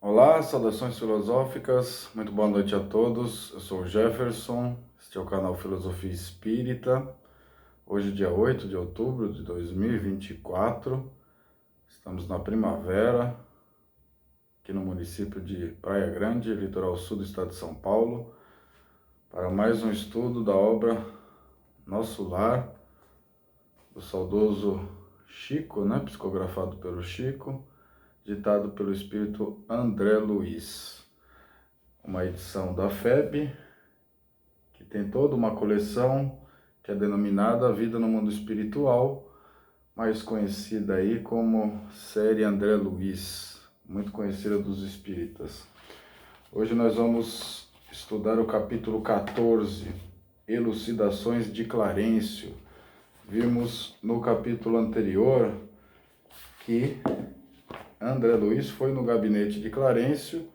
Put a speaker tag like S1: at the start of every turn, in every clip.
S1: Olá, saudações filosóficas, muito boa noite a todos. Eu sou o Jefferson, este é o canal Filosofia Espírita. Hoje, dia 8 de outubro de 2024, estamos na primavera, aqui no município de Praia Grande, litoral sul do estado de São Paulo, para mais um estudo da obra Nosso Lar, do saudoso Chico, psicografado pelo Chico, ditado pelo espírito André Luiz. Uma edição da FEB, que tem toda uma coleção que é denominada Vida no Mundo Espiritual, mais conhecida aí como série André Luiz, muito conhecida dos espíritas. Hoje nós vamos estudar o capítulo 14, Elucidações de Clarencio. Vimos no capítulo anterior que André Luiz foi no gabinete de Clarencio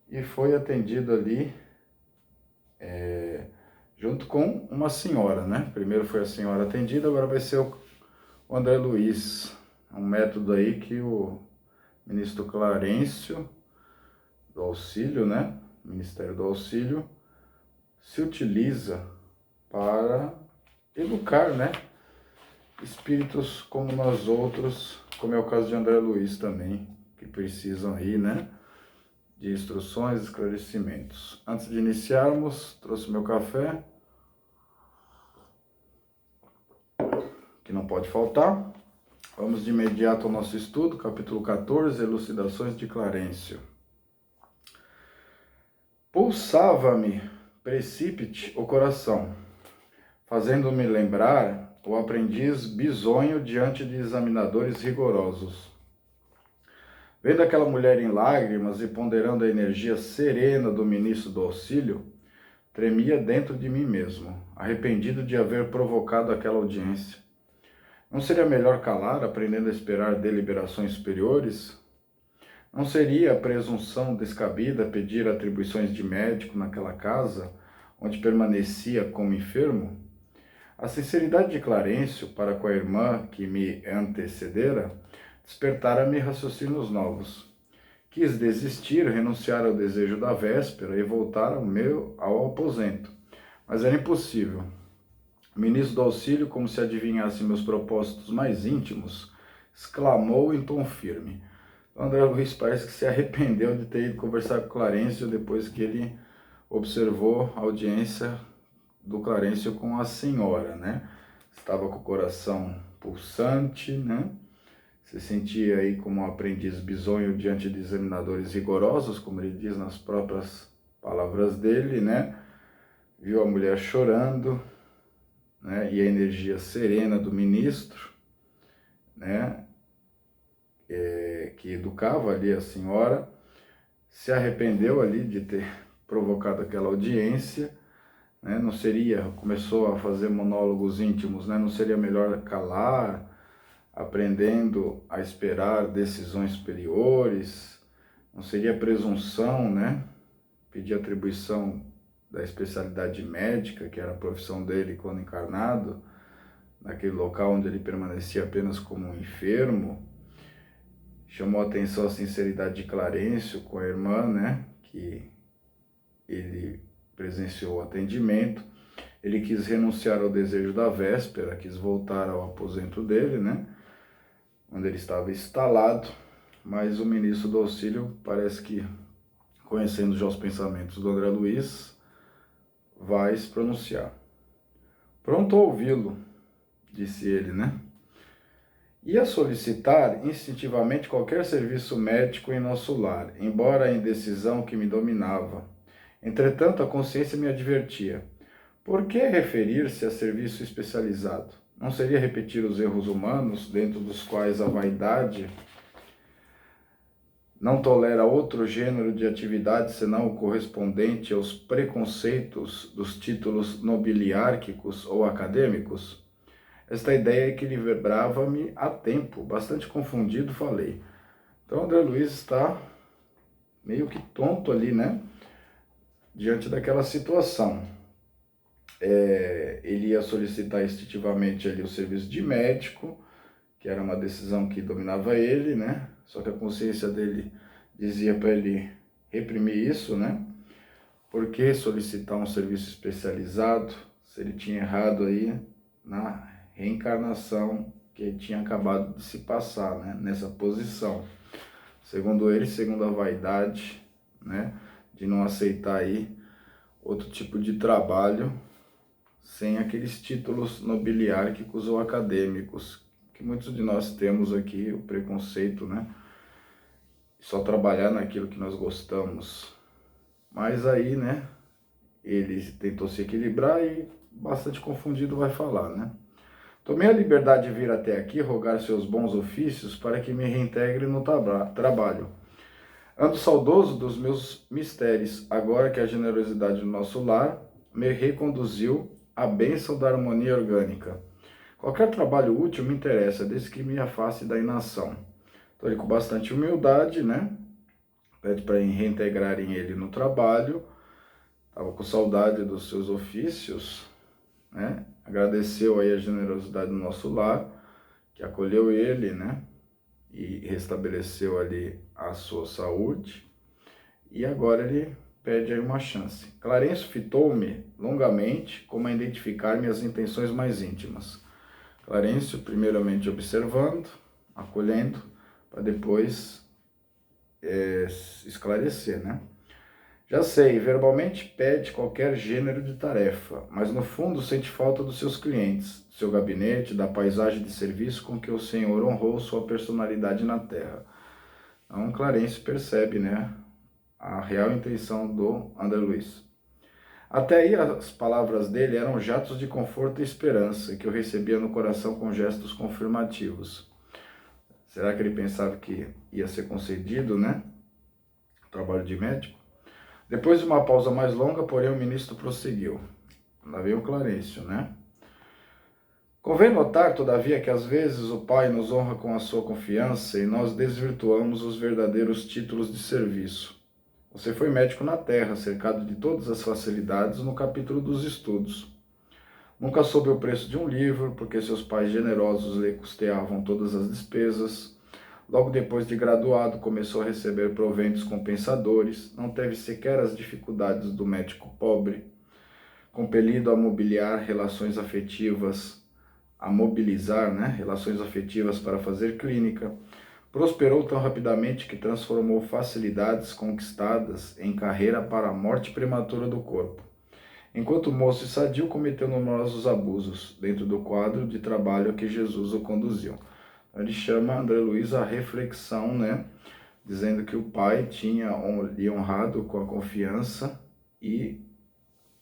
S1: e foi atendido ali junto com uma senhora, Primeiro foi a senhora atendida, agora vai ser o André Luiz. É um método aí que o ministro Clarencio do Auxílio, Ministério do Auxílio, se utiliza para educar, espíritos como nós outros, como é o caso de André Luiz também, que precisam aí, de instruções e esclarecimentos. Antes de iniciarmos, trouxe meu café, que não pode faltar. Vamos de imediato ao nosso estudo, capítulo 14, Elucidações de Clarencio. Pulsava-me precípite o coração, fazendo-me lembrar o aprendiz bisonho diante de examinadores rigorosos. Vendo aquela mulher em lágrimas e ponderando a energia serena do ministro do Auxílio, tremia dentro de mim mesmo, arrependido de haver provocado aquela audiência. Não seria melhor calar, aprendendo a esperar deliberações superiores? Não seria a presunção descabida pedir atribuições de médico naquela casa, onde permanecia como enfermo? A sinceridade de Clarencio para com a irmã que me antecedera despertara-me raciocínios novos. Quis desistir, renunciar ao desejo da véspera e voltar ao aposento, mas era impossível. O ministro do Auxílio, como se adivinhasse meus propósitos mais íntimos, exclamou em tom firme. André Luiz parece que se arrependeu de ter ido conversar com Clarencio depois que ele observou a audiência do Clarencio com a senhora, Estava com o coração pulsante, Se sentia aí como um aprendiz bisonho diante de examinadores rigorosos, como ele diz nas próprias palavras dele, Viu a mulher chorando, e a energia serena do ministro, que educava ali a senhora, se arrependeu ali de ter provocado aquela audiência, não seria, começou a fazer monólogos íntimos, não seria melhor calar, aprendendo a esperar decisões superiores? Não seria presunção, pedir atribuição da especialidade médica, que era a profissão dele quando encarnado, naquele local onde ele permanecia apenas como um enfermo? Chamou a atenção a sinceridade de Clarencio com a irmã, que ele presenciou o atendimento. Ele quis renunciar ao desejo da véspera, quis voltar ao aposento dele, onde ele estava instalado, mas o ministro do Auxílio parece que, conhecendo já os pensamentos do André Luiz, vai se pronunciar. Pronto a ouvi-lo, disse ele, Ia solicitar instintivamente qualquer serviço médico em nosso lar, embora a indecisão que me dominava. Entretanto, a consciência me advertia. Por que referir-se a serviço especializado? Não seria repetir os erros humanos, dentro dos quais a vaidade não tolera outro gênero de atividade senão o correspondente aos preconceitos dos títulos nobiliárquicos ou acadêmicos? Esta ideia equilibrava-me a tempo, bastante confundido, falei. Então, André Luiz está meio que tonto ali, diante daquela situação. Ele ia solicitar instintivamente ali o serviço de médico, que era uma decisão que dominava ele, Só que a consciência dele dizia para ele reprimir isso, né? Por que solicitar um serviço especializado se ele tinha errado aí na reencarnação que tinha acabado de se passar, né? Nessa posição. Segundo ele, segundo a vaidade, né? De não aceitar aí outro tipo de trabalho sem aqueles títulos nobiliárquicos ou acadêmicos, que muitos de nós temos aqui, o preconceito, né? Só trabalhar naquilo que nós gostamos. Mas aí, né, ele tentou se equilibrar e bastante confundido vai falar, né? Tomei a liberdade de vir até aqui rogar seus bons ofícios para que me reintegre no trabalho. Ando saudoso dos meus mistérios, agora que a generosidade do nosso lar me reconduziu à bênção da harmonia orgânica. Qualquer trabalho útil me interessa, desde que me afaste da inação. Então ele com bastante humildade, né? Pede para reintegrarem ele no trabalho. Estava com saudade dos seus ofícios, né? Agradeceu aí a generosidade do nosso lar, que acolheu ele, né? E restabeleceu ali a sua saúde. E agora ele pede aí uma chance. Clarencio fitou-me longamente como a identificar minhas intenções mais íntimas. Clarencio, primeiramente observando, acolhendo, para depois esclarecer, né? Já sei, verbalmente pede qualquer gênero de tarefa, mas no fundo sente falta dos seus clientes, do seu gabinete, da paisagem de serviço com que o Senhor honrou sua personalidade na terra. Então, Clarencio percebe, né, a real intenção do André Luiz. Até aí as palavras dele eram jatos de conforto e esperança, que eu recebia no coração com gestos confirmativos. Será que ele pensava que ia ser concedido, né? O trabalho de médico? Depois de uma pausa mais longa, porém, o ministro prosseguiu. Lá veio o Clarencio, né? Convém notar, todavia, que às vezes o Pai nos honra com a sua confiança e nós desvirtuamos os verdadeiros títulos de serviço. Você foi médico na terra, cercado de todas as facilidades no capítulo dos estudos. Nunca soube o preço de um livro, porque seus pais generosos lhe custeavam todas as despesas. Logo depois de graduado, começou a receber proventos compensadores. Não teve sequer as dificuldades do médico pobre. Compelido a mobilizar relações afetivas para fazer clínica, prosperou tão rapidamente que transformou facilidades conquistadas em carreira para a morte prematura do corpo. Enquanto moço e sadio, cometeu numerosos abusos dentro do quadro de trabalho a que Jesus o conduziu. Ele chama André Luiz à reflexão, né? Dizendo que o pai tinha lhe honrado com a confiança e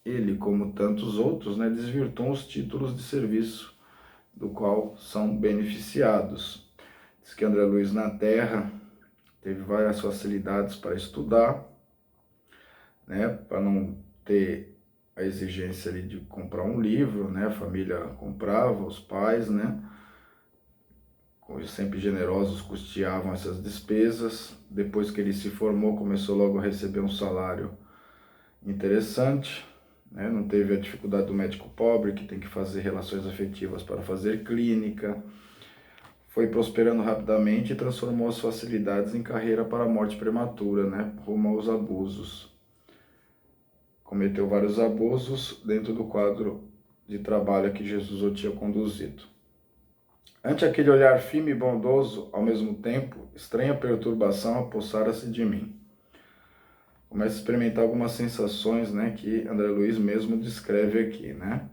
S1: ele, como tantos outros, né, desvirtuou os títulos de serviço do qual são beneficiados. Diz que André Luiz na Terra teve várias facilidades para estudar, né, para não ter a exigência ali de comprar um livro, né, a família comprava, os pais, né, sempre generosos, custeavam essas despesas. Depois que ele se formou, começou logo a receber um salário interessante, né? Não teve a dificuldade do médico pobre, que tem que fazer relações afetivas para fazer clínica. Foi prosperando rapidamente e transformou as facilidades em carreira para a morte prematura, né? Rumo aos abusos. Cometeu vários abusos dentro do quadro de trabalho a que Jesus o tinha conduzido. Ante aquele olhar firme e bondoso, ao mesmo tempo, estranha perturbação apossara-se de mim. Começa a experimentar algumas sensações, né, que André Luiz mesmo descreve aqui, né?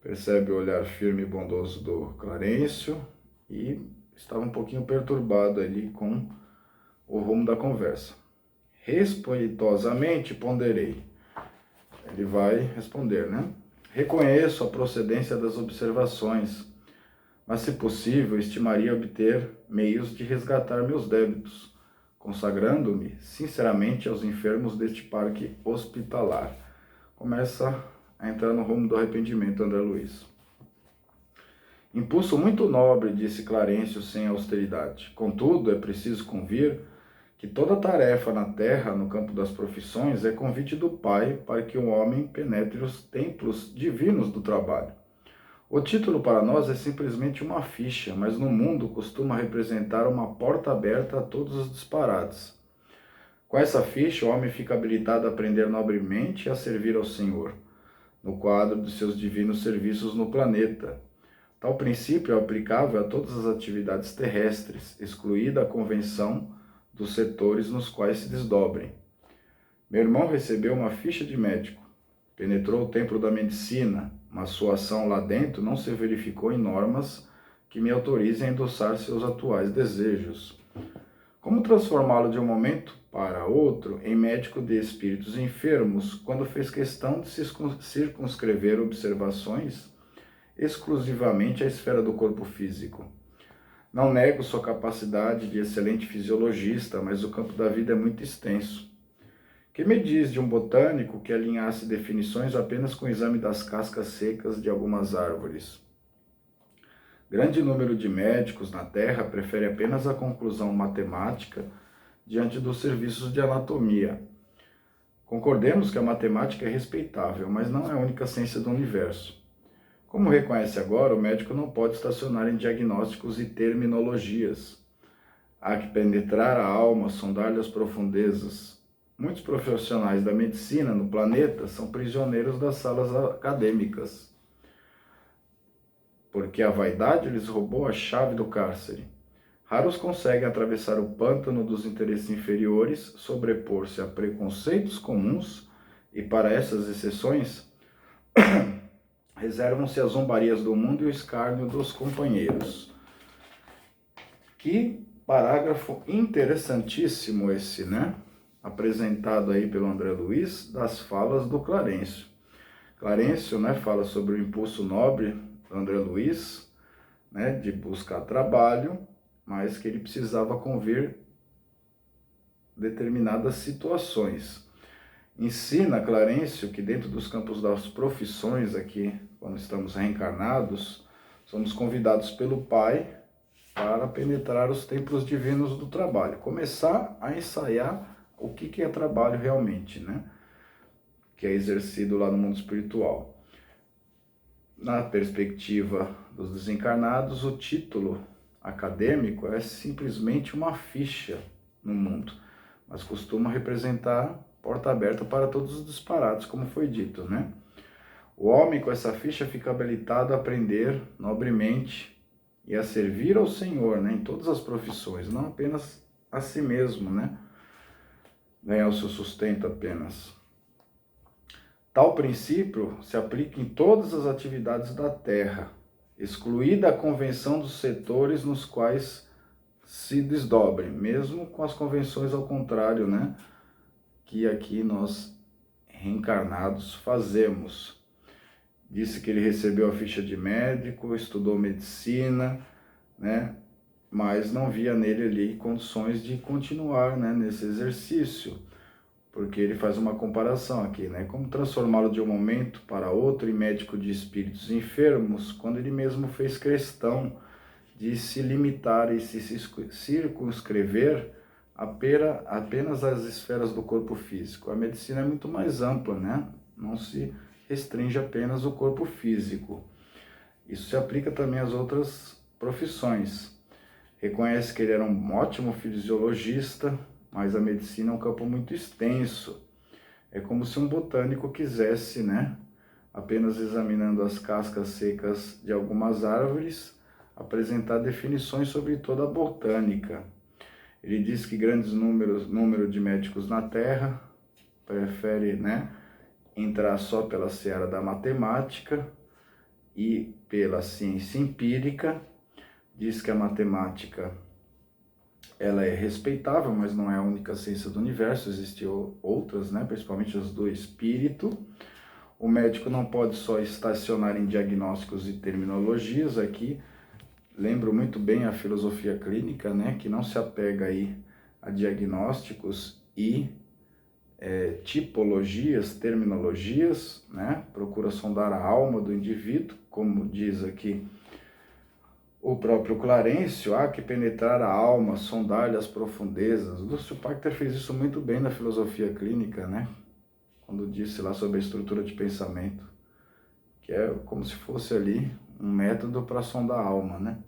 S1: Percebe o olhar firme e bondoso do Clarencio e estava um pouquinho perturbado ali com o rumo da conversa. Respeitosamente ponderei. Ele vai responder, né? Reconheço a procedência das observações, mas, se possível, estimaria obter meios de resgatar meus débitos, consagrando-me sinceramente aos enfermos deste parque hospitalar. Começa a entrar no rumo do arrependimento, André Luiz. Impulso muito nobre, disse Clarencio sem austeridade. Contudo, é preciso convir que toda tarefa na terra, no campo das profissões, é convite do Pai para que o homem penetre os templos divinos do trabalho. O título para nós é simplesmente uma ficha, mas no mundo costuma representar uma porta aberta a todos os disparates. Com essa ficha, o homem fica habilitado a aprender nobremente e a servir ao Senhor, no quadro de seus divinos serviços no planeta. Tal princípio é aplicável a todas as atividades terrestres, excluída a convenção dos setores nos quais se desdobrem. Meu irmão recebeu uma ficha de médico, penetrou o templo da medicina, mas sua ação lá dentro não se verificou em normas que me autorizem a endossar seus atuais desejos. Como transformá-lo de um momento para outro em médico de espíritos enfermos, quando fez questão de circunscrever observações exclusivamente à esfera do corpo físico? Não nego sua capacidade de excelente fisiologista, mas o campo da vida é muito extenso. Que me diz de um botânico que alinhasse definições apenas com o exame das cascas secas de algumas árvores? Grande número de médicos na Terra prefere apenas a conclusão matemática diante dos serviços de anatomia. Concordemos que a matemática é respeitável, mas não é a única ciência do universo. Como reconhece agora, o médico não pode estacionar em diagnósticos e terminologias. Há que penetrar a alma, sondar-lhe as profundezas. Muitos profissionais da medicina no planeta são prisioneiros das salas acadêmicas, porque a vaidade lhes roubou a chave do cárcere. Raros conseguem atravessar o pântano dos interesses inferiores, sobrepor-se a preconceitos comuns e, para essas exceções, reservam-se as zombarias do mundo e o escárnio dos companheiros. Que parágrafo interessantíssimo esse, né? Apresentado aí pelo André Luiz, das falas do Clarencio. Clarencio, né, fala sobre o impulso nobre do André Luiz, né, de buscar trabalho, mas que ele precisava convir determinadas situações. Ensina Clarencio que dentro dos campos das profissões aqui, quando estamos reencarnados, somos convidados pelo Pai para penetrar os templos divinos do trabalho, começar a ensaiar o que é trabalho realmente, né? Que é exercido lá no mundo espiritual. Na perspectiva dos desencarnados, o título acadêmico é simplesmente uma ficha no mundo, mas costuma representar porta aberta para todos os disparates, como foi dito, né? O homem com essa ficha fica habilitado a aprender nobremente e a servir ao Senhor, né, em todas as profissões, não apenas a si mesmo, né? Ganhar o seu sustento apenas. Tal princípio se aplica em todas as atividades da Terra, excluída a convenção dos setores nos quais se desdobrem, mesmo com as convenções ao contrário, né, que aqui nós reencarnados fazemos. Disse que ele recebeu a ficha de médico, estudou medicina, né, mas não via nele ali condições de continuar, né, nesse exercício, porque ele faz uma comparação aqui, né, como transformá-lo de um momento para outro em médico de espíritos enfermos, quando ele mesmo fez questão de se limitar e se circunscrever apenas às esferas do corpo físico. A medicina é muito mais ampla, né, não se restringe apenas ao corpo físico. Isso se aplica também às outras profissões. Reconhece que ele era um ótimo fisiologista, mas a medicina é um campo muito extenso. É como se um botânico quisesse, né, apenas examinando as cascas secas de algumas árvores, apresentar definições sobre toda a botânica. Ele diz que grandes número de médicos na Terra prefere, né, entrar só pela seara da matemática e pela ciência empírica. Diz que a matemática ela é respeitável, mas não é a única ciência do universo, existem outras, né, principalmente as do espírito. O médico não pode só estacionar em diagnósticos e terminologias. Aqui lembro muito bem a filosofia clínica, né, que não se apega aí a diagnósticos e tipologias, terminologias, né, procura sondar a alma do indivíduo, como diz aqui o próprio Clarencio, há que penetrar a alma, sondar-lhe as profundezas. Lúcio Pachter fez isso muito bem na filosofia clínica, né? Quando disse lá sobre a estrutura de pensamento, que é como se fosse ali um método para sondar a alma, né?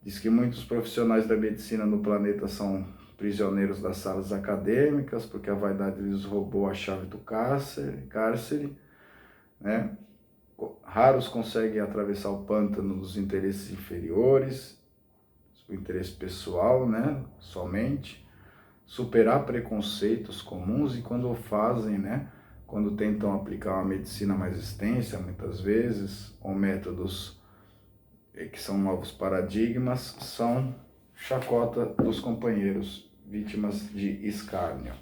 S1: Diz que muitos profissionais da medicina no planeta são prisioneiros das salas acadêmicas, porque a vaidade lhes roubou a chave do cárcere, né? Raros conseguem atravessar o pântano dos interesses inferiores, o interesse pessoal, né? Somente. Superar preconceitos comuns, e quando o fazem, né? Quando tentam aplicar uma medicina mais extensa, muitas vezes, ou métodos que são novos paradigmas, são chacota dos companheiros, vítimas de escárnio.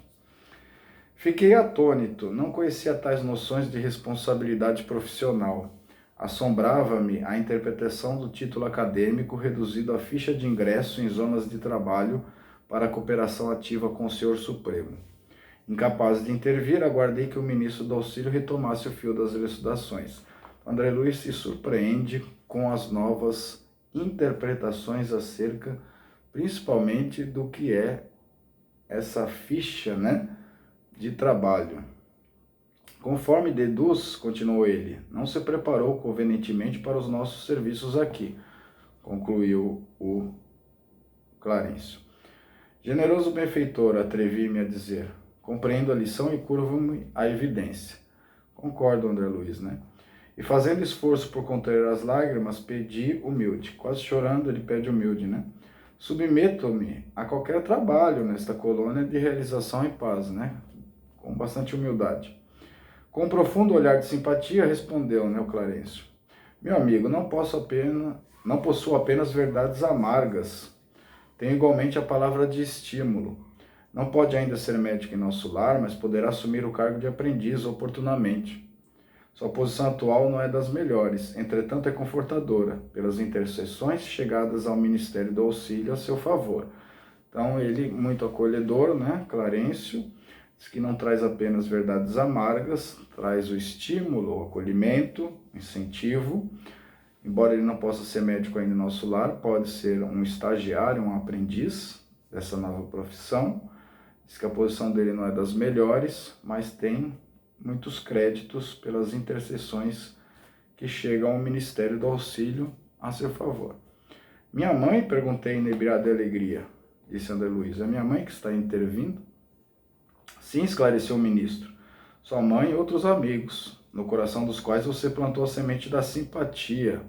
S1: Fiquei atônito, não conhecia tais noções de responsabilidade profissional. Assombrava-me a interpretação do título acadêmico reduzido à ficha de ingresso em zonas de trabalho para a cooperação ativa com o Senhor Supremo. Incapaz de intervir, aguardei que o ministro do Auxílio retomasse o fio das elucidações. André Luiz se surpreende com as novas interpretações acerca, principalmente, do que é essa ficha, né, de trabalho. Conforme deduz, continuou ele, não se preparou convenientemente para os nossos serviços aqui, concluiu o Clarencio. Generoso benfeitor, atrevi-me a dizer, compreendo a lição e curvo-me à evidência. Concordo, André Luiz, né? E fazendo esforço por conter as lágrimas, pedi humilde. Quase chorando, ele pede humilde, né? Submeto-me a qualquer trabalho nesta colônia de realização e paz, né? Com bastante humildade. Com um profundo olhar de simpatia, respondeu, né, o Clarencio. Meu amigo, não possuo apenas verdades amargas. Tenho igualmente a palavra de estímulo. Não pode ainda ser médico em nosso lar, mas poderá assumir o cargo de aprendiz oportunamente. Sua posição atual não é das melhores, entretanto é confortadora, pelas intercessões chegadas ao Ministério do Auxílio a seu favor. Então ele, muito acolhedor, né, Clarencio, diz que não traz apenas verdades amargas, traz o estímulo, o acolhimento, o incentivo. Embora ele não possa ser médico ainda em nosso lar, pode ser um estagiário, um aprendiz dessa nova profissão. Diz que a posição dele não é das melhores, mas tem muitos créditos pelas intercessões que chegam ao Ministério do Auxílio a seu favor. Minha mãe, perguntei inebriado de alegria, disse André Luiz, é minha mãe que está intervindo? Sim, esclareceu o ministro, sua mãe e outros amigos, no coração dos quais você plantou a semente da simpatia.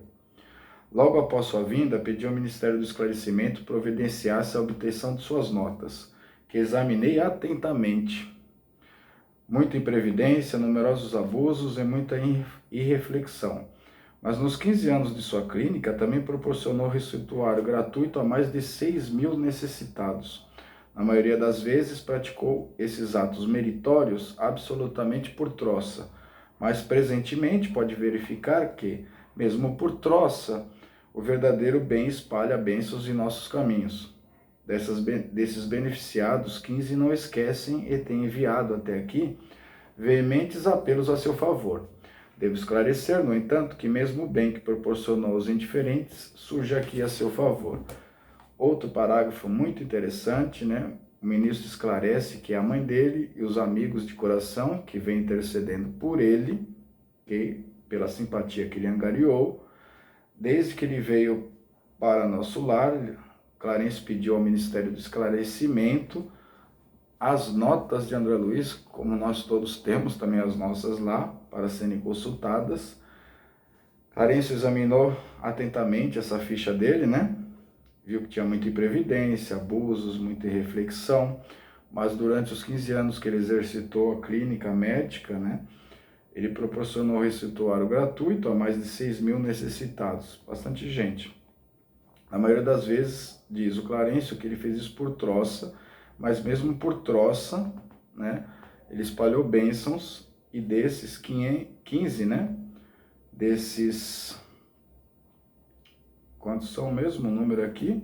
S1: Logo após sua vinda, pedi ao Ministério do Esclarecimento providenciasse a obtenção de suas notas, que examinei atentamente. Muita imprevidência, numerosos abusos e muita irreflexão. Mas nos 15 anos de sua clínica, também proporcionou receituário gratuito a mais de 6.000 necessitados. Na maioria das vezes, praticou esses atos meritórios absolutamente por troça. Mas, presentemente, pode verificar que, mesmo por troça, o verdadeiro bem espalha bênçãos em nossos caminhos. Desses beneficiados, 15 não esquecem e têm enviado até aqui veementes apelos a seu favor. Devo esclarecer, no entanto, que mesmo o bem que proporcionou aos indiferentes surge aqui a seu favor. Outro parágrafo muito interessante, né? O ministro esclarece que a mãe dele e os amigos de coração que vêm intercedendo por ele, pela simpatia que ele angariou, desde que ele veio para nosso lar, Clarencio pediu ao Ministério do Esclarecimento as notas de André Luiz, como nós todos temos também as nossas lá, para serem consultadas. Clarencio examinou atentamente essa ficha dele, né? Viu que tinha muita imprevidência, abusos, muita irreflexão, mas durante os 15 anos que ele exercitou a clínica médica, né? Ele proporcionou receituário gratuito a mais de 6.000 necessitados, bastante gente. A maioria das vezes, diz o Clarencio, que ele fez isso por troça, mas mesmo por troça, né, ele espalhou bênçãos, e desses 15, né, desses, quantos são mesmo o número aqui?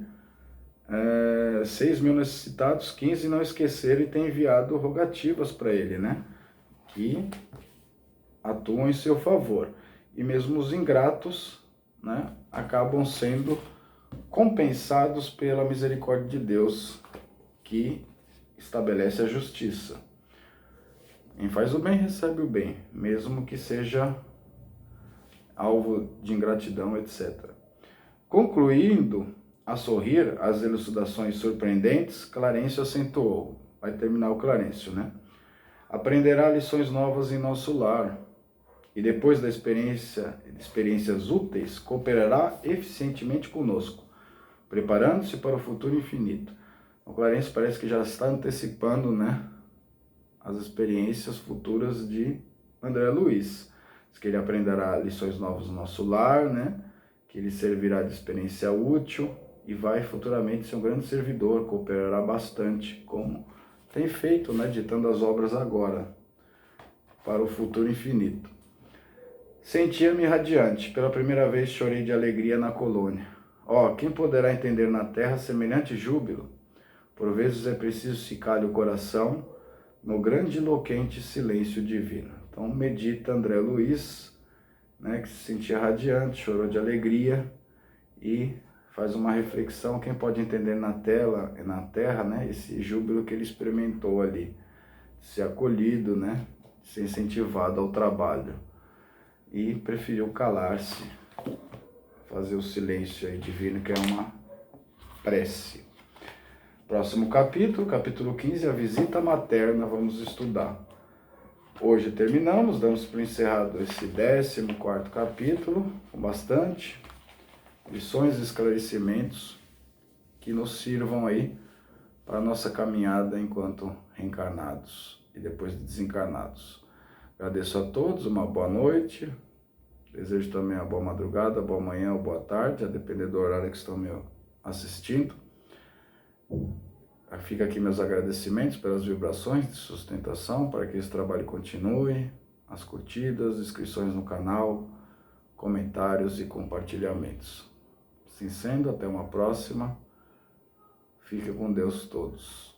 S1: 6.000 necessitados, 15 não esqueceram e tem enviado rogativas para ele, né, que atuam em seu favor. E mesmo os ingratos, né, acabam sendo compensados pela misericórdia de Deus, que estabelece a justiça. Quem faz o bem recebe o bem, mesmo que seja alvo de ingratidão, etc. Concluindo, A sorrir, as elucidações surpreendentes, Clarencio acentuou. Vai terminar o Clarencio, né? Aprenderá lições novas em nosso lar. E depois da experiências úteis, cooperará eficientemente conosco, preparando-se para o futuro infinito. O Clarencio parece que já está antecipando, né, as experiências futuras de André Luiz. Diz que ele aprenderá lições novas no nosso lar, né, que ele servirá de experiência útil e vai futuramente ser um grande servidor, cooperará bastante, como tem feito, né, ditando as obras agora, para o futuro infinito. Sentia-me radiante, pela primeira vez chorei de alegria na colônia. Quem poderá entender na terra semelhante júbilo? Por vezes é preciso se calhe o coração no grande e loquente silêncio divino. Então medita André Luiz, né, que se sentia radiante, chorou de alegria e faz uma reflexão, quem pode entender na terra, né, esse júbilo que ele experimentou ali, ser acolhido, né, ser incentivado ao trabalho. E preferiu calar-se, fazer o silêncio aí divino, que é uma prece. Próximo capítulo, capítulo 15, a visita materna, vamos estudar. Hoje terminamos, damos por encerrado esse 14º capítulo, com bastante lições e esclarecimentos que nos sirvam aí para a nossa caminhada enquanto reencarnados e depois de desencarnados. Agradeço a todos, uma boa noite, desejo também uma boa madrugada, boa manhã ou boa tarde, a depender do horário que estão me assistindo. Fica aqui meus agradecimentos pelas vibrações de sustentação, para que esse trabalho continue, as curtidas, inscrições no canal, comentários e compartilhamentos. Assim sendo, até uma próxima. Fique com Deus todos.